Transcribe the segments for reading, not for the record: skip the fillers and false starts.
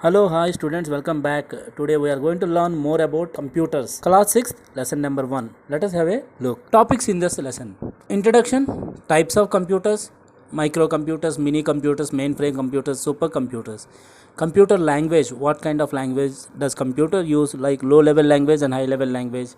Hello, hi students, welcome back. Today we are going to learn more about computers. Class 6, lesson number 1. Let us have a look. Topics in this lesson. Introduction, types of computers, microcomputers, mini computers, mainframe computers, supercomputers. Computer language, what kind of language does computer use, like low level language and high level language.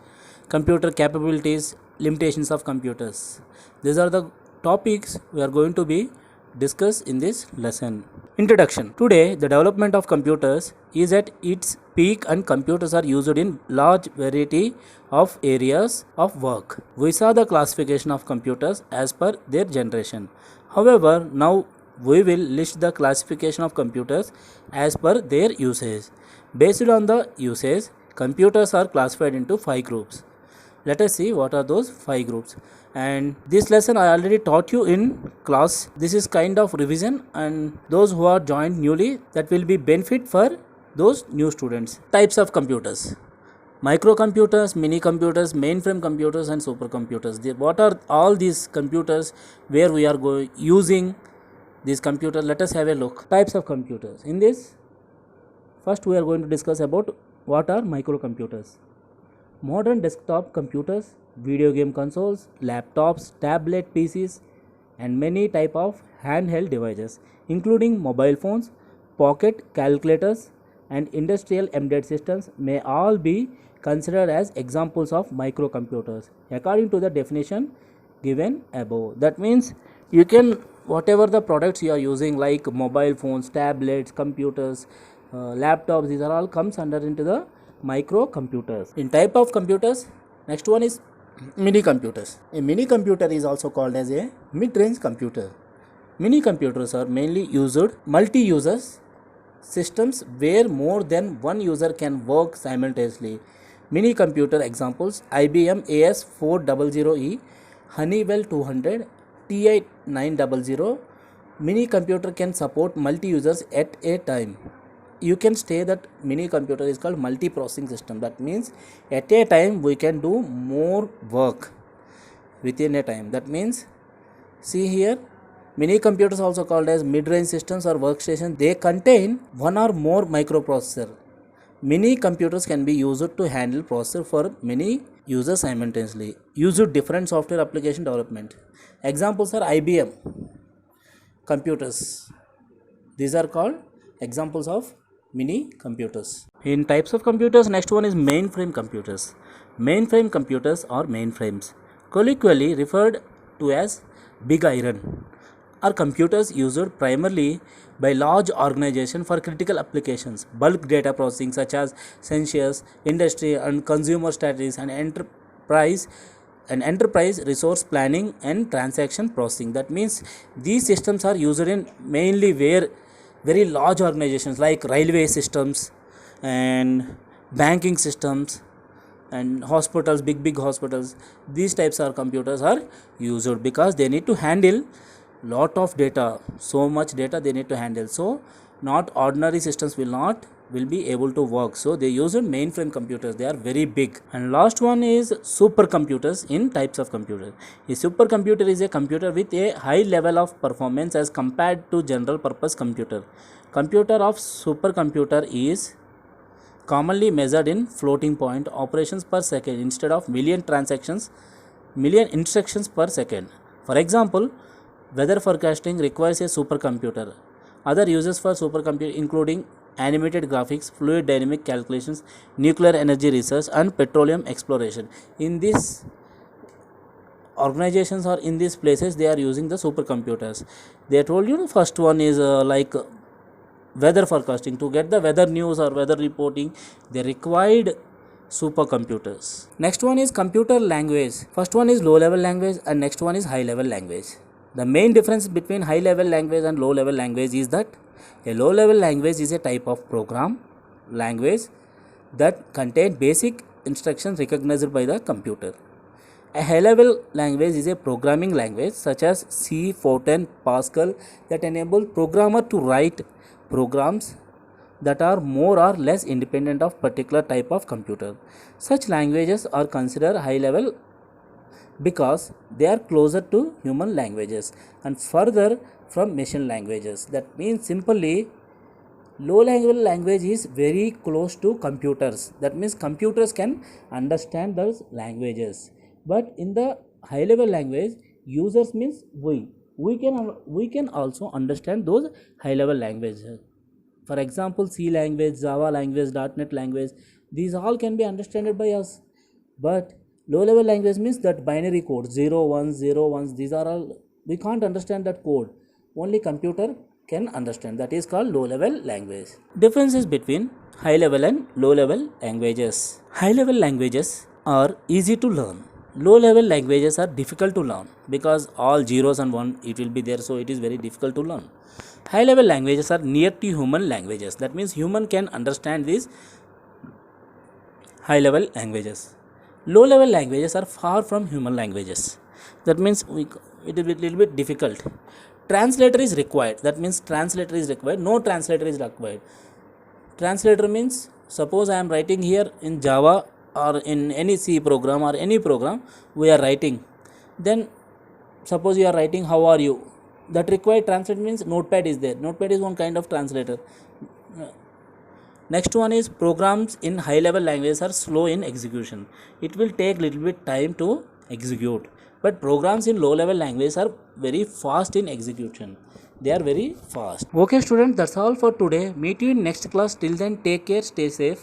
Computer capabilities, limitations of computers. These are the topics we are going to be discuss in this lesson. Introduction. Today, the development of computers is at its peak and computers are used in large variety of areas of work. We saw the classification of computers as per their generation. However, now we will list the classification of computers as per their usage. Based on the usage, computers are classified into 5 groups. Let us see what are those 5 groups. And this lesson I already taught you in class. This is kind of revision, and those who are joined newly, that will be benefit for those new students. Types of computers: microcomputers, mini computers, mainframe computers, and supercomputers. What are all these computers where we are using these computers? Let us have a look. Types of computers. In this, first we are going to discuss about what are microcomputers. Modern desktop computers, video game consoles, laptops, tablet PCs, and many type of handheld devices, including mobile phones, pocket calculators, and industrial embedded systems, may all be considered as examples of microcomputers according to the definition given above. That means you can, whatever the products you are using, like mobile phones, tablets, computers, laptops, these are all comes under into the microcomputers. In type of computers, next one is mini computers. A mini computer is also called as a mid-range computer. Mini computers are mainly used multi-users systems where more than one user can work simultaneously. Mini computer examples: IBM AS400E, Honeywell 200, TI 900. Mini computer can support multi-users at a time. You can say that mini computer is called multi-processing system. That means at a time we can do more work within a time. That means, see here, mini computers also called as mid-range systems or workstations. They contain one or more microprocessor. Mini computers can be used to handle processor for many users simultaneously. Use different software application development. Examples are IBM computers. These are called examples of mini computers. In types of computers, next one is mainframe computers. Mainframe computers or mainframes, colloquially referred to as big iron, are computers used primarily by large organizations for critical applications, bulk data processing such as census, industry and consumer strategies, and enterprise resource planning and transaction processing. That means these systems are used in mainly where very large organizations like railway systems and banking systems and hospitals, big hospitals. These types of computers are used because they need to handle lot of data, so much data they need to handle. So not ordinary systems will be able to work. So they use mainframe computers. They are very big. And last one is supercomputers. In types of computers, a supercomputer is a computer with a high level of performance as compared to general purpose computer. Computer of supercomputer is commonly measured in floating point operations per second instead of million instructions per second. For example, weather forecasting requires a supercomputer. Other uses for supercomputer including animated graphics, fluid dynamic calculations, nuclear energy research, and petroleum exploration. In these organizations or in these places, they are using the supercomputers. They told you the first one is like weather forecasting. To get the weather news or weather reporting, they required supercomputers. Next one is computer language. First one is low level language and next one is high level language. The main difference between high level language and low level language is that a low level language is a type of program language that contains basic instructions recognized by the computer. A high level language is a programming language such as C, Fortran, Pascal that enable programmer to write programs that are more or less independent of particular type of computer. Such languages are considered high level because they are closer to human languages and further from machine languages. That means simply Low level language is very close to computers. That means computers can understand those languages. But in the high level language, users means we can also understand those high level languages. For example, C language, Java language, .NET language, these all can be understood by us. But low level language means that binary code 0 1 0 1, these are all, we can't understand that code. Only computer can understand. That is called low level language. Differences between high level and low level languages. High level languages are easy to learn. Low level languages are difficult to learn because all zeros and one it will be there, so it is very difficult to learn. High level languages are near to human languages. That means human can understand these high level languages. Low level languages are far from human languages. That means it will be a little bit difficult. Translator is required. That means translator is required. No translator is required. Translator means, suppose I am writing here in Java or in any C program or any program we are writing. Then suppose you are writing how are you. That required translator means notepad is there. Notepad is one kind of translator. Next one is programs in high level languages are slow in execution. It will take little bit time to execute. But programs in low level languages are very fast in execution. They are very fast. Okay students, that's all for today. Meet you in next class. Till then, take care, stay safe.